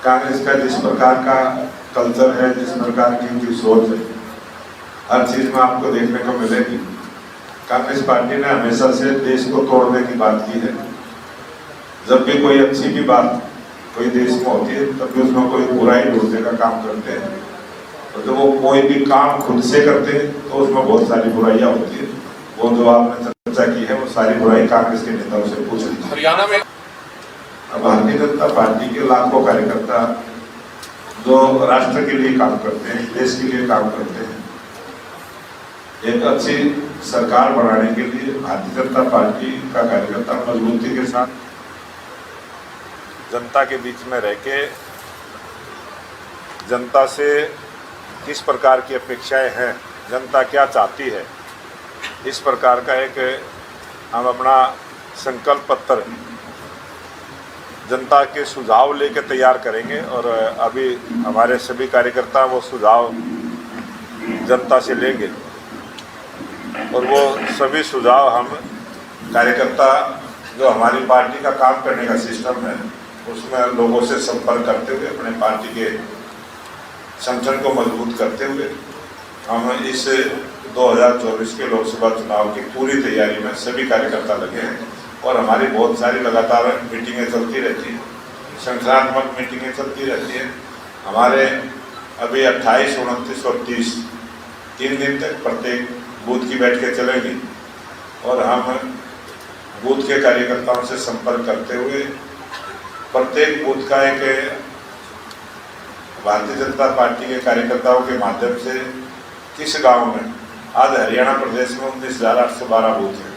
कांग्रेस का जिस प्रकार का कल्चर है, जिस प्रकार की उनकी सोच है, हर चीज में आपको देखने को मिलेगी। कांग्रेस पार्टी ने हमेशा से देश को तोड़ने की बात की है। जब भी कोई अच्छी भी बात कोई देश में होती है तब भी उसमें कोई बुराई ढूंढने का काम करते हैं, और जब वो कोई भी काम खुद से करते हैं तो उसमें बहुत सारी बुराइयां होती है। वो जो आपने चर्चा की है वो सारी बुराई कांग्रेस के नेताओं से पूछ ली। हरियाणा में भारतीय जनता पार्टी के लाखों कार्यकर्ता जो राष्ट्र के लिए काम करते हैं, देश के लिए काम करते हैं, एक अच्छी सरकार बनाने के लिए भारतीय जनता पार्टी का कार्यकर्ता मजबूती के साथ जनता के बीच में रह के जनता से किस प्रकार की अपेक्षाएं हैं, जनता क्या चाहती है, इस प्रकार का एक हम अपना संकल्प पत्र जनता के सुझाव लेकर तैयार करेंगे। और अभी हमारे सभी कार्यकर्ता वो सुझाव जनता से लेंगे और वो सभी सुझाव हम कार्यकर्ता जो हमारी पार्टी का काम करने का सिस्टम है उसमें लोगों से संपर्क करते हुए अपने पार्टी के संगठन को मजबूत करते हुए हम इस 2024 के लोकसभा चुनाव की पूरी तैयारी में सभी कार्यकर्ता लगे हैं। और हमारी बहुत सारी लगातार मीटिंगें चलती रहती हैं, संगठनात्मक मीटिंगें चलती रहती हैं। हमारे अभी 28, 29 और 30 3 दिन तक प्रत्येक बूथ की बैठकें चलेगी और हम बूथ के कार्यकर्ताओं से संपर्क करते हुए प्रत्येक बूथ का एक भारतीय जनता पार्टी के कार्यकर्ताओं के माध्यम से किस गांव में, आज हरियाणा प्रदेश में 19,812 बूथ हैं,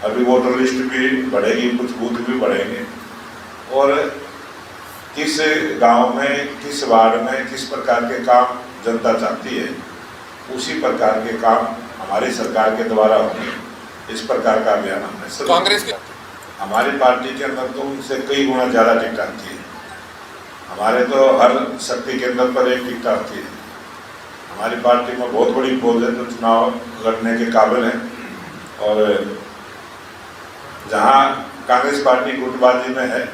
अभी वोटर लिस्ट भी बढ़ेगी, कुछ बूथ भी बढ़ेंगे, और किस गांव में, किस वार्ड में किस प्रकार के काम जनता चाहती है उसी प्रकार के काम हमारी सरकार के द्वारा होंगे। इस प्रकार का अभियान हमने कांग्रेस की हमारी पार्टी के अंदर तो उनसे कई गुना ज़्यादा टिकट आती है। हमारे तो हर शक्ति केंद्र पर एक टिकट आती है। हमारी पार्टी में बहुत बड़ी फौज है जो चुनाव लड़ने के काबिल है, और जहां कांग्रेस पार्टी गुटबाजी में है,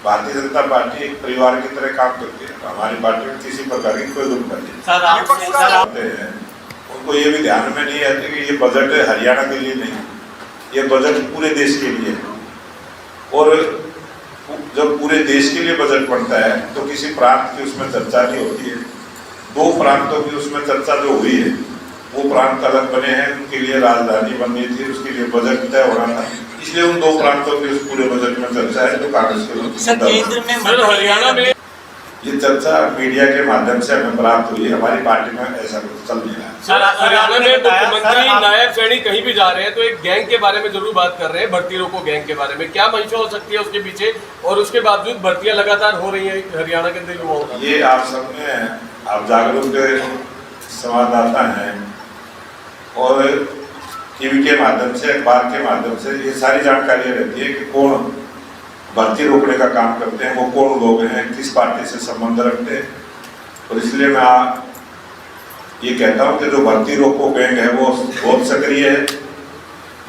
भारतीय जनता पार्टी एक परिवार की तरह काम करती है। हमारी पार्टी में किसी प्रकार की कोई गुटबाजी है। उनको ये भी ध्यान में नहीं आती कि ये बजट हरियाणा के लिए नहीं, ये बजट पूरे देश के लिए है। और जब पूरे देश के लिए बजट बनता है तो किसी प्रांत की उसमें चर्चा नहीं होती है। 2 प्रांतों की उसमें चर्चा जो हुई है, वो प्रांत अलग बने हैं, उनके लिए राजधानी बननी थी, उसके लिए बजट तय होना था, इसलिए उन 2 प्रांतों की उस पूरे बजट में चर्चा है जो कांग्रेस के लोग। हरियाणा में ये चर्चा मीडिया के माध्यम से हमें प्राप्त हुई है, हमारी पार्टी में ऐसा कुछ चल नहीं रहा है। हरियाणा में मुख्यमंत्री नायब सैनी कहीं भी जा रहे हैं तो एक गैंग के बारे में जरूर बात कर रहे हैं, भर्ती रोको गैंग के बारे में, क्या मंशा हो सकती है उसके पीछे, और उसके बावजूद भर्तियां लगातार हो रही है हरियाणा के अंदर युवाओं की। ये आप सबने, आप जागरूक संवाददाता हैं और टीवी के माध्यम से, अखबार के माध्यम से ये सारी जानकारियां रहती है कि कौन भर्ती रोकने का काम करते हैं, वो कौन लोग हैं, किस पार्टी से संबंध रखते हैं। और इसलिए मैं ये कहता हूं कि जो भर्ती रोको गैंग है वो बहुत सक्रिय है,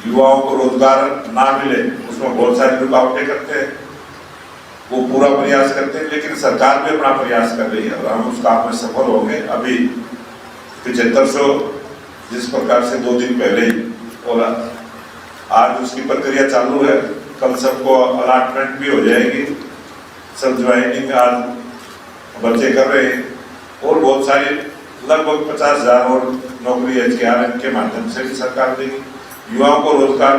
युवाओं को रोजगार ना मिले उसमें बहुत सारी रुकावटें करते हैं, वो पूरा प्रयास करते हैं, लेकिन सरकार भी अपना प्रयास कर रही है और हम उस काम में सफल होंगे। अभी 7500 जिस प्रकार से 2 दिन पहले ही, और आज उसकी प्रक्रिया चालू है, कल सबको अलॉटमेंट भी हो जाएगी, सब ज्वाइनिंग आज बच्चे कर रहे हैं, और बहुत सारी लगभग 50,000 और नौकरी HKRN के माध्यम से भी सरकार देगी। युवाओं को रोजगार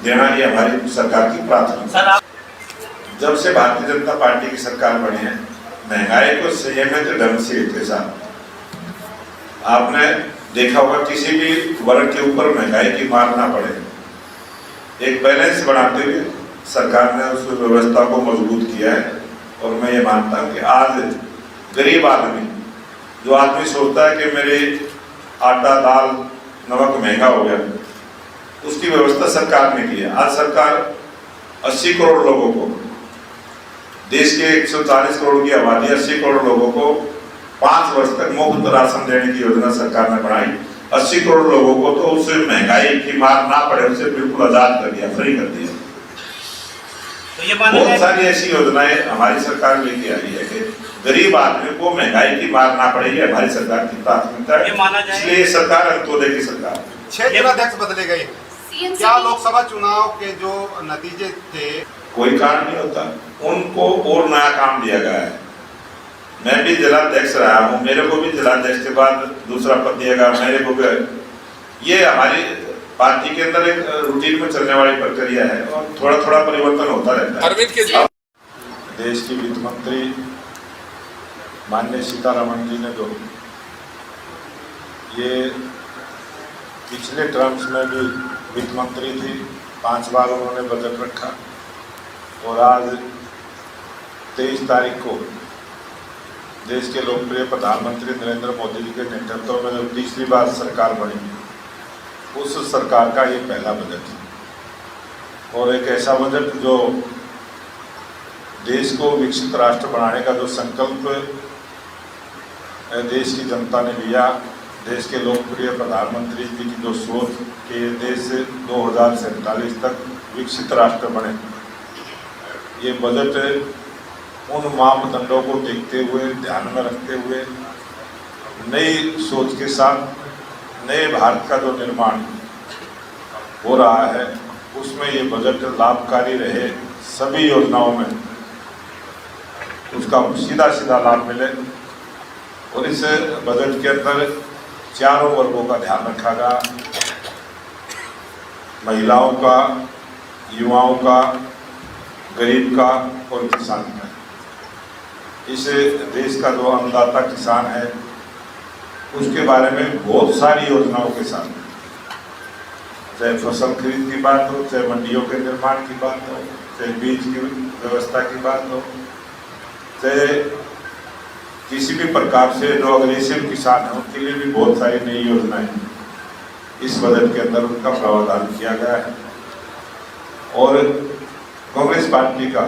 देना ये हमारी सरकार की प्राथमिकता। जब से भारतीय जनता पार्टी की सरकार बनी है, महंगाई को संयमित ढंग से के साथ आपने देखा होगा किसी भी वर्ग के ऊपर महंगाई की मार ना पड़े, एक बैलेंस बनाते हुए सरकार ने उस व्यवस्था को मजबूत किया है। और मैं ये मानता हूँ कि आज गरीब आदमी, जो आदमी सोचता है कि मेरे आटा दाल नमक महंगा हो गया, उसकी व्यवस्था सरकार ने की है। आज सरकार 80 करोड़ लोगों को, देश के 140 करोड़ की आबादी, 80 करोड़ लोगों को 5 वर्ष तक मुफ्त राशन देने की योजना सरकार ने बनाई। 80 करोड़ लोगों को तो उससे महंगाई की मार ना पड़े, उसे बिल्कुल आजाद कर दिया, फ्री कर दिया। तो ये बहुत सारी ऐसी योजनाएं हमारी सरकार लेके आई है कि गरीब आदमी को महंगाई की मार ना पड़ेगी, हमारी सरकार की प्राथमिकता है। ये माना जाए इसलिए ये सरकार अंत्योदय की सरकार है। 6 जिलाध्यक्ष बदले गए। क्या लोकसभा चुनाव के जो नतीजे थे, कोई कारण नहीं होता, उनको और नया काम दिया गया है। मैं भी जिलाध्यक्ष रहा हूँ, मेरे को भी जिलाध्यक्ष के बाद दूसरा पद दिया गया, मेरे को भी। ये हमारी पार्टी के अंदर एक रूटीन में चलने वाली प्रक्रिया है और थोड़ा थोड़ा परिवर्तन होता रहता है। अरविंद केजरीवाल देश की वित्त मंत्री माननीय सीतारमण जी ने जो ये पिछले टर्म्स में भी वित्त मंत्री थी, 5 बार उन्होंने बजट रखा और आज 23 तारीख को देश के लोकप्रिय प्रधानमंत्री नरेंद्र मोदी जी के नेतृत्व में जो तीसरी बार सरकार बनी, उस सरकार का ये पहला बजट है और एक ऐसा बजट जो देश को विकसित राष्ट्र बनाने का जो संकल्प देश की जनता ने लिया, देश के लोकप्रिय प्रधानमंत्री जी की जो सोच कि देश 2047 तक विकसित राष्ट्र बने, ये बजट उन मापदंडों को देखते हुए, ध्यान में रखते हुए, नई सोच के साथ नए भारत का जो निर्माण हो रहा है, उसमें ये बजट लाभकारी रहे, सभी योजनाओं में उसका सीधा सीधा लाभ मिले। और इस बजट के अंदर चारों वर्गों का ध्यान रखा गया, महिलाओं का, युवाओं का, गरीब का और किसान का। इस देश का जो अन्नदाता किसान है, उसके बारे में बहुत सारी योजनाओं के साथ, चाहे फसल खरीद की बात हो, चाहे मंडियों के निर्माण की बात हो, चाहे बीज की व्यवस्था की बात हो, चाहे किसी भी प्रकार से जो अग्रेसिव किसान है उनके लिए भी बहुत सारी नई योजनाएं इस बजट के अंदर उनका प्रावधान किया गया है। और कांग्रेस पार्टी का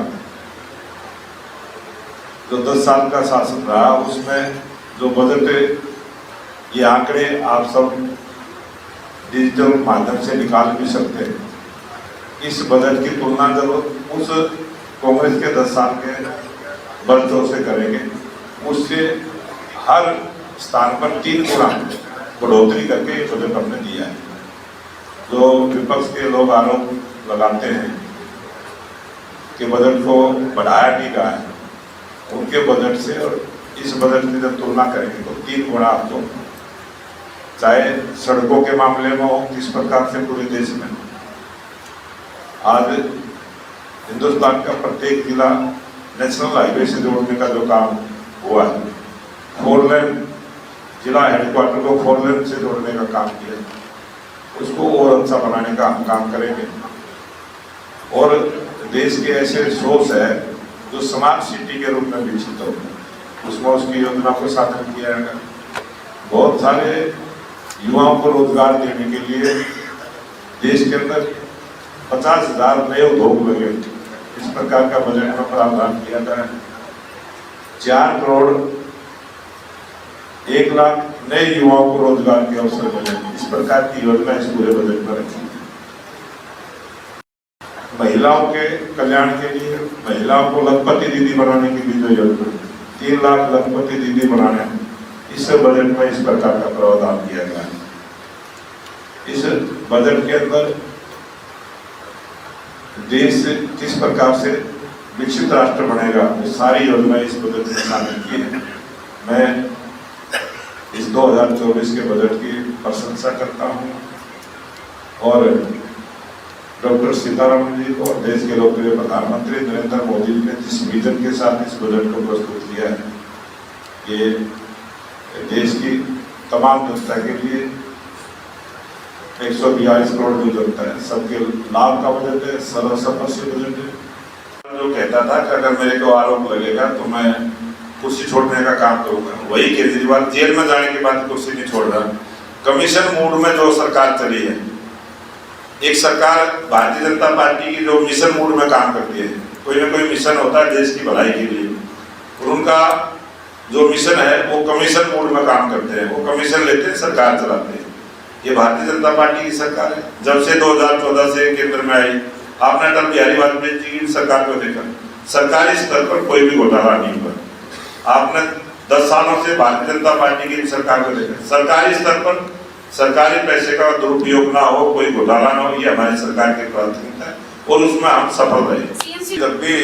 जो 10 साल का शासन रहा, उसमें जो बजट, ये आंकड़े आप सब डिजिटल माध्यम से निकाल भी सकते हैं। इस बजट की तुलना जब उस कांग्रेस के 10 साल के बजटों से करेंगे, उससे हर स्थान पर 3 गुना बढ़ोतरी करके ये बजट हमने दिया है। जो विपक्ष के लोग आरोप लगाते हैं कि बजट को बढ़ाया नहीं गया है, उनके बजट से और इस बजट की जब तुलना करेंगे तो 3 गुना आपको, चाहे सड़कों के मामले में हो, किस प्रकार से पूरे देश में आज हिंदुस्तान का प्रत्येक जिला नेशनल हाईवे से जोड़ने का जो काम हुआ है, 4 लेन जिला हेडक्वार्टर को 4 लेन से जोड़ने का काम किया, उसको और अच्छा बनाने का हम काम करेंगे। और देश के ऐसे सोर्स है जो स्मार्ट सिटी के रूप में विकसित हो, उसमें उसकी योजना को साधन किया जाएगा। बहुत सारे युवाओं को रोजगार देने के लिए देश के अंदर 50,000 नए उद्योग लगे, इस प्रकार का बजट में प्रावधान किया गया है। 4 करोड़ 1 लाख नए युवाओं को रोजगार के अवसर मिले, इस प्रकार की योजना इस पूरे बजट में रखी है। महिलाओं के कल्याण के लिए महिलाओं को लखपति दीदी बनाने की भी जो योजना, 3 लाख लखपति दीदी बनाने, इस बजट में इस प्रकार का प्रावधान किया गया है। इस बजट के अंदर देश किस प्रकार से विकसित राष्ट्र बनेगा, वो सारी योजना इस बजट में शामिल की है। मैं इस 2024 के बजट की प्रशंसा करता हूँ और डॉक्टर सीतारमण जी को और देश के लोकप्रिय प्रधानमंत्री नरेंद्र मोदी जी ने जिस विजन के साथ इस बजट को प्रस्तुत किया है, ये देश की तमाम जनता के लिए 142 करोड़ जो जनता है, सबके लाभ का बजट है, सर्वस्पर्शी बजट है। जो कहता था कि अगर मेरे को आरोप लगेगा तो मैं कुर्सी छोड़ने का काम करूंगा, वही केजरीवाल जेल में जाने के बाद कुर्सी नहीं छोड़ रहा। कमीशन मूड में जो सरकार चली है, एक सरकार भारतीय जनता पार्टी की जो मिशन मूड में काम करती है, कोई ना कोई मिशन होता है देश की भलाई के लिए, और उनका जो मिशन है वो कमीशन मूड में काम करते हैं, वो कमीशन लेते हैं, सरकार चलाते हैं। ये भारतीय जनता पार्टी की सरकार है। जब से 2014 से केंद्र में आई, आपने अटल बिहारी वाजपेयी जी की सरकार को देखा, सरकारी स्तर पर कोई भी घोटाला नहीं हुआ, आपने 10 सालों से भारतीय जनता पार्टी की सरकार को देखा, सरकारी स्तर पर सरकारी पैसे का दुरुपयोग ना हो, कोई घोटाला ना हो, ये हमारी सरकार की प्राथमिकता है और उसमें हम सफल रहे। जब भी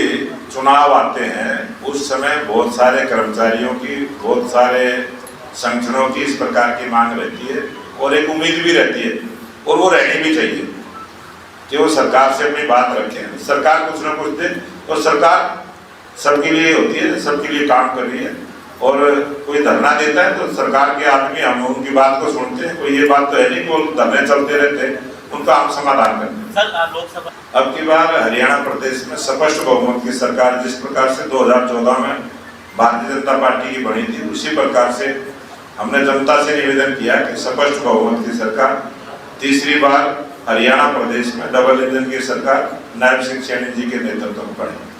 चुनाव आते हैं उस समय बहुत सारे कर्मचारियों की, बहुत सारे संगठनों की इस प्रकार की मांग रहती है और एक उम्मीद भी रहती है और वो रहनी भी चाहिए कि वो सरकार से अपनी बात रखें, सरकार कुछ ना कुछ दे। तो सरकार सबके लिए होती है, सबके लिए काम कर रही है और कोई धरना देता है तो सरकार के आदमी हम उनकी बात को सुनते हैं। कोई ये बात तो है नहीं कि वो धरने चलते रहते हैं, उनका हम समाधान करते हैं। सर लोकसभा अब की बार हरियाणा प्रदेश में स्पष्ट बहुमत की सरकार जिस प्रकार से 2014 में भारतीय जनता पार्टी की बनी थी, उसी प्रकार से हमने जनता से निवेदन किया कि स्पष्ट बहुमत की सरकार तीसरी बार हरियाणा प्रदेश में डबल इंजन की सरकार नायब सिंह सैनी जी के नेतृत्व में बनी।